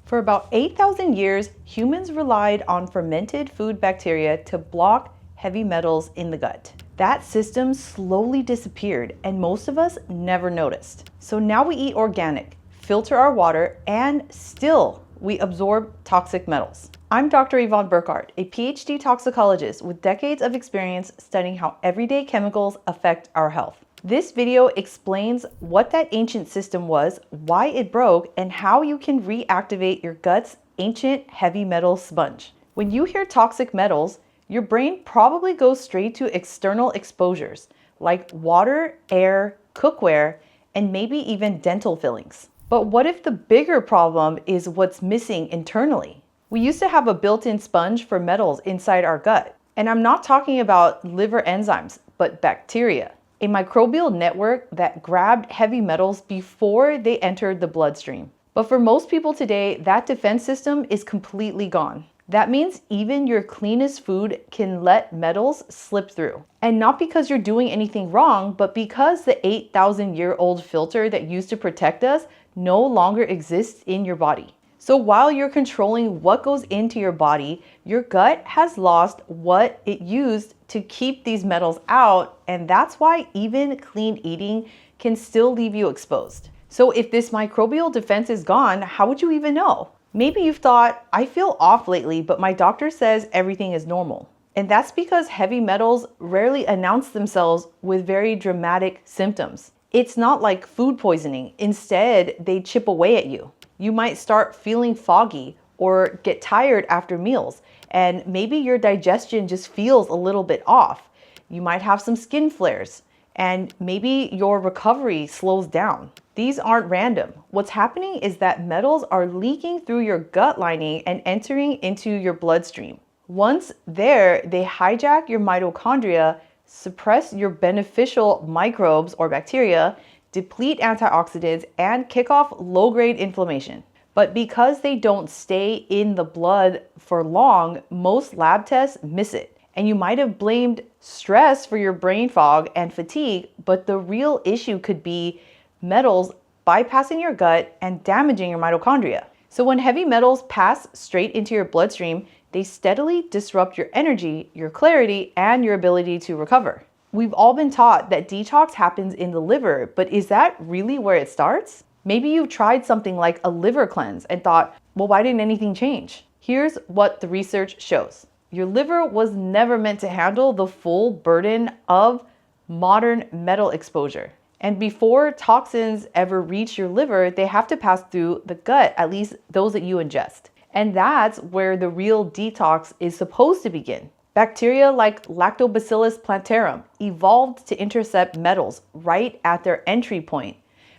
For about 8,000 years, humans relied on fermented food bacteria to block heavy metals in the gut. That system slowly disappeared and most of us never noticed. So now we eat organic, filter our water, and still we absorb toxic metals. I'm Dr. Yvonne Burkart, a PhD toxicologist with decades of experience studying how everyday chemicals affect our health. This video explains what that ancient system was, why it broke, and how you can reactivate your gut's ancient heavy metal sponge. When you hear toxic metals, your brain probably goes straight to external exposures like water, air, cookware, and maybe even dental fillings. But what if the bigger problem is what's missing internally? We used to have a built-in sponge for metals inside our gut. And I'm not talking about liver enzymes, but bacteria. A microbial network that grabbed heavy metals before they entered the bloodstream. But for most people today, that defense system is completely gone. That means even your cleanest food can let metals slip through. And not because you're doing anything wrong, but because the 8,000-year-old filter that used to protect us no longer exists in your body. So while you're controlling what goes into your body, your gut has lost what it used to keep these metals out, and that's why even clean eating can still leave you exposed. So if this microbial defense is gone, how would you even know? Maybe you've thought, I feel off lately, but my doctor says everything is normal. And that's because heavy metals rarely announce themselves with very dramatic symptoms. It's not like food poisoning. Instead, they chip away at you. You might start feeling foggy or get tired after meals, and maybe your digestion just feels a little bit off. You might have some skin flares, and maybe your recovery slows down. These aren't random. What's happening is that metals are leaking through your gut lining and entering into your bloodstream. Once there, they hijack your mitochondria, suppress your beneficial microbes or bacteria, deplete antioxidants, and kick off low-grade inflammation. But because they don't stay in the blood for long, most lab tests miss it. And you might have blamed stress for your brain fog and fatigue, but the real issue could be metals bypassing your gut and damaging your mitochondria. So when heavy metals pass straight into your bloodstream, they steadily disrupt your energy, your clarity, and your ability to recover. We've all been taught that detox happens in the liver, but is that really where it starts? Maybe you've tried something like a liver cleanse and thought, well, why didn't anything change? Here's what the research shows. Your liver was never meant to handle the full burden of modern metal exposure. And before toxins ever reach your liver, they have to pass through the gut, at least those that you ingest. And that's where the real detox is supposed to begin. Bacteria like Lactobacillus plantarum evolved to intercept metals right at their entry point.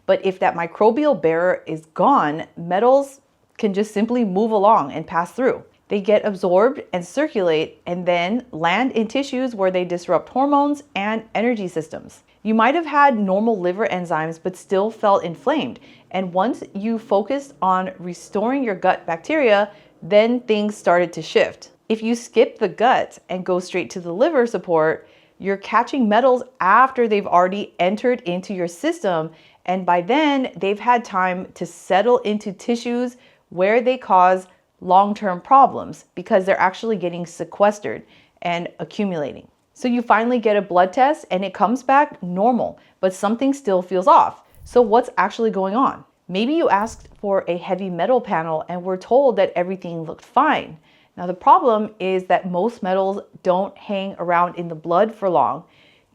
But if that microbial barrier is gone, metals can just simply move along and pass through. They get absorbed and circulate and then land in tissues where they disrupt hormones and energy systems. You might have had normal liver enzymes but still felt inflamed. And once you focused on restoring your gut bacteria, then things started to shift. If you skip the gut and go straight to the liver support, you're catching metals after they've already entered into your system, and by then they've had time to settle into tissues where they cause long-term problems because they're actually getting sequestered and accumulating. So you finally get a blood test and it comes back normal, but something still feels off. So what's actually going on? Maybe you asked for a heavy metal panel and were told that everything looked fine. Now the problem is that most metals don't hang around in the blood for long.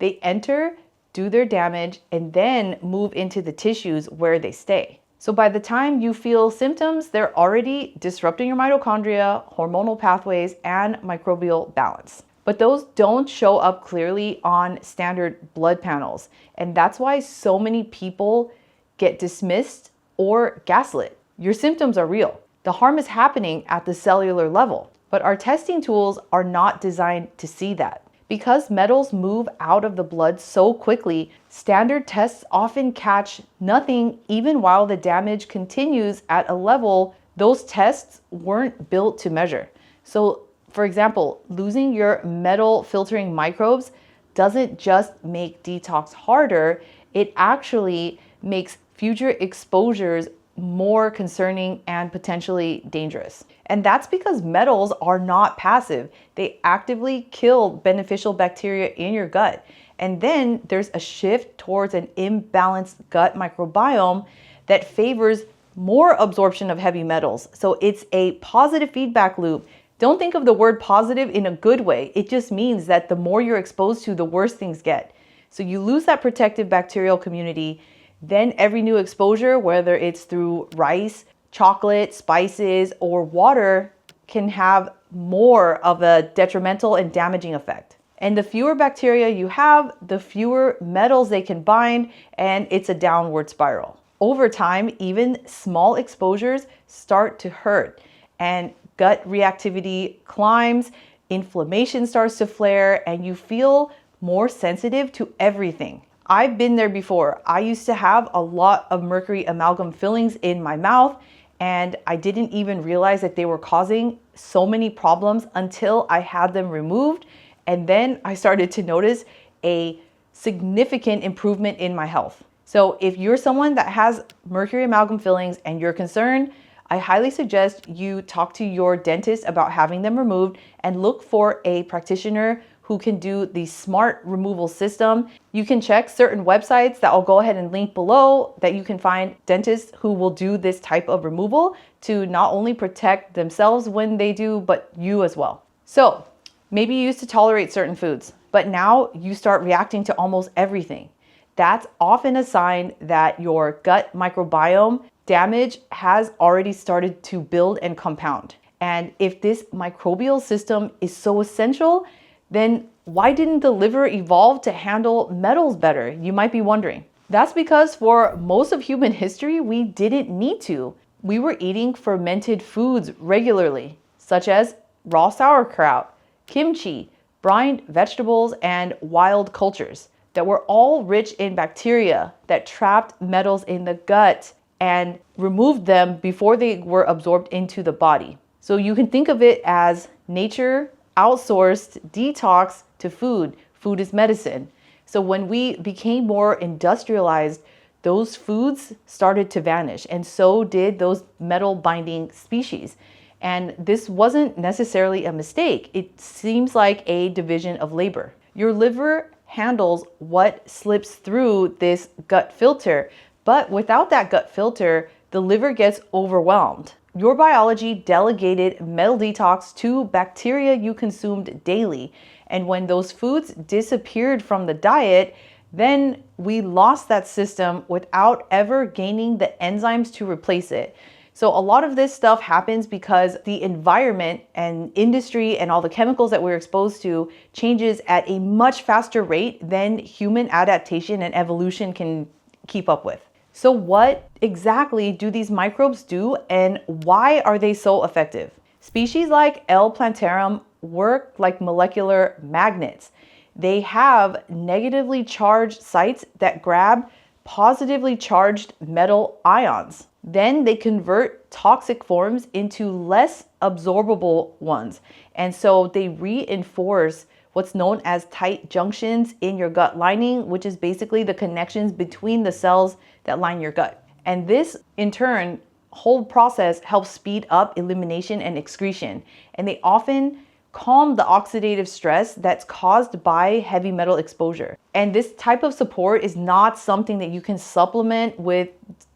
They enter, do their damage, and then move into the tissues where they stay. So by the time you feel symptoms, they're already disrupting your mitochondria, hormonal pathways, and microbial balance. But those don't show up clearly on standard blood panels. And that's why so many people get dismissed or gaslit. Your symptoms are real. The harm is happening at the cellular level, but our testing tools are not designed to see that. Because metals move out of the blood so quickly, standard tests often catch nothing even while the damage continues at a level those tests weren't built to measure. So, for example, losing your metal filtering microbes doesn't just make detox harder, it actually makes future exposures more concerning and potentially dangerous. And that's because metals are not passive. They actively kill beneficial bacteria in your gut. And then there's a shift towards an imbalanced gut microbiome that favors more absorption of heavy metals. So it's a positive feedback loop. Don't think of the word positive in a good way. It just means that the more you're exposed to, the worse things get. So you lose that protective bacterial community. Then every new exposure, whether it's through rice, chocolate, spices, or water, can have more of a detrimental and damaging effect. And the fewer bacteria you have, the fewer metals they can bind, and it's a downward spiral. Over time, even small exposures start to hurt, and gut reactivity climbs, inflammation starts to flare, and you feel more sensitive to everything. I've been there before. I used to have a lot of mercury amalgam fillings in my mouth, and I didn't even realize that they were causing so many problems until I had them removed. And then I started to notice a significant improvement in my health. So if you're someone that has mercury amalgam fillings and you're concerned, I highly suggest you talk to your dentist about having them removed and look for a practitioner who can do the smart removal system. You can check certain websites that I'll go ahead and link below that you can find dentists who will do this type of removal to not only protect themselves when they do, but you as well. So maybe you used to tolerate certain foods, but now you start reacting to almost everything. That's often a sign that your gut microbiome damage has already started to build and compound. And if this microbial system is so essential, then why didn't the liver evolve to handle metals better? You might be wondering. That's because for most of human history, we didn't need to. We were eating fermented foods regularly, such as raw sauerkraut, kimchi, brined vegetables, and wild cultures that were all rich in bacteria that trapped metals in the gut and removed them before they were absorbed into the body. So you can think of it as nature outsourced detox to food. Food is medicine. So when we became more industrialized, those foods started to vanish, and so did those metal binding species. And this wasn't necessarily a mistake. It seems like a division of labor. Your liver handles what slips through this gut filter, but without that gut filter, the liver gets overwhelmed. Your biology delegated metal detox to bacteria you consumed daily. And when those foods disappeared from the diet, then we lost that system without ever gaining the enzymes to replace it. So a lot of this stuff happens because the environment and industry and all the chemicals that we're exposed to changes at a much faster rate than human adaptation and evolution can keep up with. So what exactly do these microbes do, and why are they so effective? Species like L. plantarum work like molecular magnets. They have negatively charged sites that grab positively charged metal ions. Then they convert toxic forms into less absorbable ones. And so they reinforce what's known as tight junctions in your gut lining, which is basically the connections between the cells that line your gut. And this, in turn, whole process helps speed up elimination and excretion. And they often calm the oxidative stress that's caused by heavy metal exposure. And this type of support is not something that you can supplement with,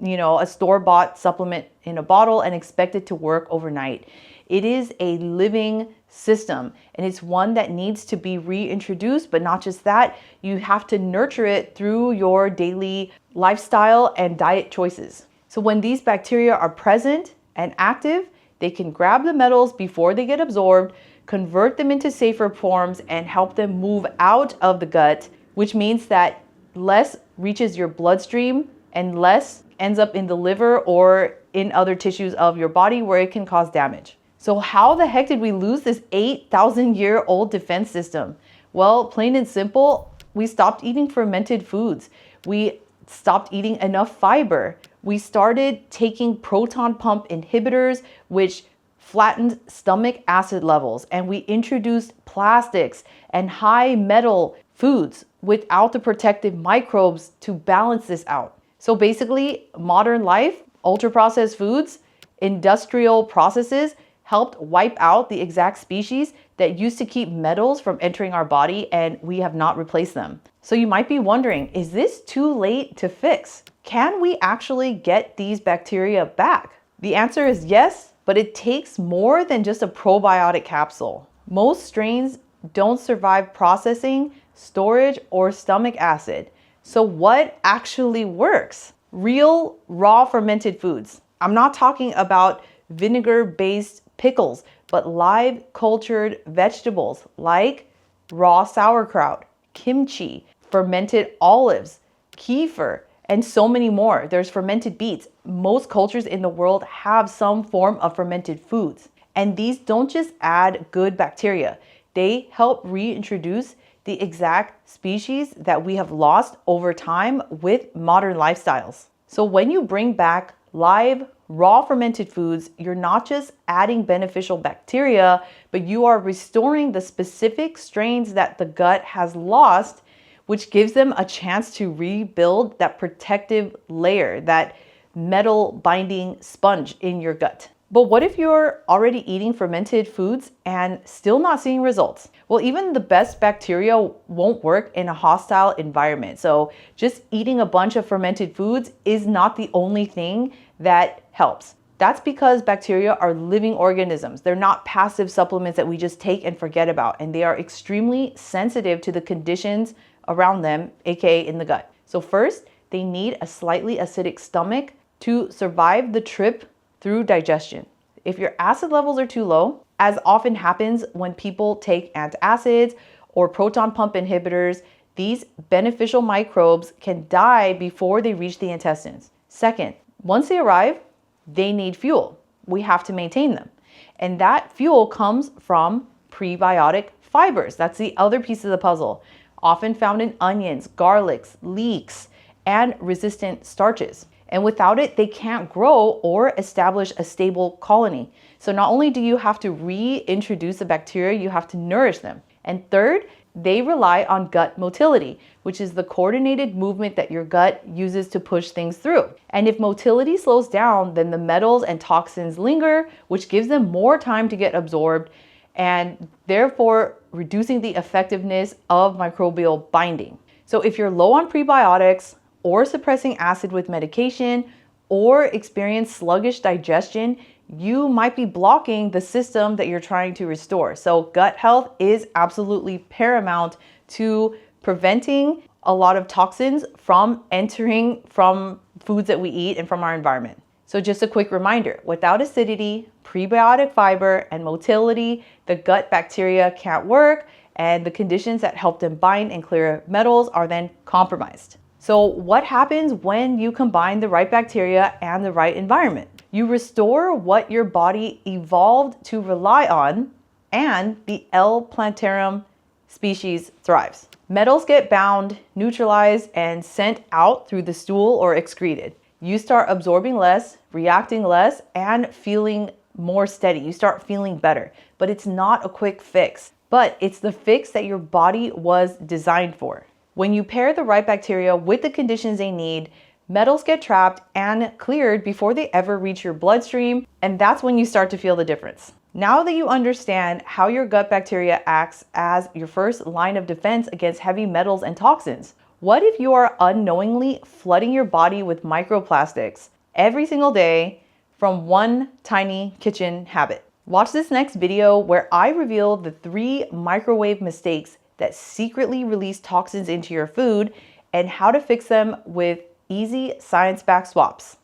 a store-bought supplement in a bottle and expect it to work overnight. It is a living system, and it's one that needs to be reintroduced. But not just that, you have to nurture it through your daily lifestyle and diet choices. So when these bacteria are present and active, they can grab the metals before they get absorbed, convert them into safer forms, and help them move out of the gut, which means that less reaches your bloodstream and less ends up in the liver or in other tissues of your body where it can cause damage. So how the heck did we lose this 8,000-year-old defense system? Well, plain and simple, we stopped eating fermented foods. We stopped eating enough fiber. We started taking proton pump inhibitors, which flattened stomach acid levels, and we introduced plastics and high metal foods without the protective microbes to balance this out. So basically, modern life Ultra-processed foods, industrial processes helped wipe out the exact species that used to keep metals from entering our body, and we have not replaced them. So you might be wondering, is this too late to fix? Can we actually get these bacteria back? The answer is yes, but it takes more than just a probiotic capsule. Most strains don't survive processing, storage, or stomach acid. So what actually works? Real raw fermented foods. I'm not talking about vinegar-based pickles, but live cultured vegetables like raw sauerkraut, kimchi, fermented olives, kefir, and so many more. There's fermented beets. Most cultures in the world have some form of fermented foods. And these don't just add good bacteria. They help reintroduce the exact species that we have lost over time with modern lifestyles. So when you bring back live, raw fermented foods, you're not just adding beneficial bacteria, but you are restoring the specific strains that the gut has lost, which gives them a chance to rebuild that protective layer, that metal binding sponge in your gut. But what if you're already eating fermented foods and still not seeing results? Well, even the best bacteria won't work in a hostile environment. So just eating a bunch of fermented foods is not the only thing that helps. That's because bacteria are living organisms. They're not passive supplements that we just take and forget about. And they are extremely sensitive to the conditions around them, aka in the gut. So first, they need a slightly acidic stomach to survive the trip through digestion. If your acid levels are too low, as often happens when people take antacids or proton pump inhibitors, these beneficial microbes can die before they reach the intestines. Second, once they arrive, they need fuel. We have to maintain them. And that fuel comes from prebiotic fibers. That's the other piece of the puzzle, often found in onions, garlics, leeks, and resistant starches. And without it, they can't grow or establish a stable colony. So not only do you have to reintroduce the bacteria, you have to nourish them. And third, they rely on gut motility, which is the coordinated movement that your gut uses to push things through. And if motility slows down, then the metals and toxins linger, which gives them more time to get absorbed, and therefore reducing the effectiveness of microbial binding. So if you're low on prebiotics, or suppressing acid with medication, or experience sluggish digestion, you might be blocking the system that you're trying to restore. So gut health is absolutely paramount to preventing a lot of toxins from entering from foods that we eat and from our environment. So just a quick reminder, without acidity, prebiotic fiber, and motility, the gut bacteria can't work, and the conditions that help them bind and clear metals are then compromised. So what happens when you combine the right bacteria and the right environment? You restore what your body evolved to rely on, and the L. plantarum species thrives. Metals get bound, neutralized, and sent out through the stool or excreted. You start absorbing less, reacting less, and feeling more steady. You start feeling better. But it's not a quick fix, but it's the fix that your body was designed for. When you pair the right bacteria with the conditions they need, metals get trapped and cleared before they ever reach your bloodstream, and that's when you start to feel the difference. Now that you understand how your gut bacteria acts as your first line of defense against heavy metals and toxins, what if you are unknowingly flooding your body with microplastics every single day from one tiny kitchen habit? Watch this next video where I reveal the 3 microwave mistakes that secretly release toxins into your food and how to fix them with easy science-backed swaps.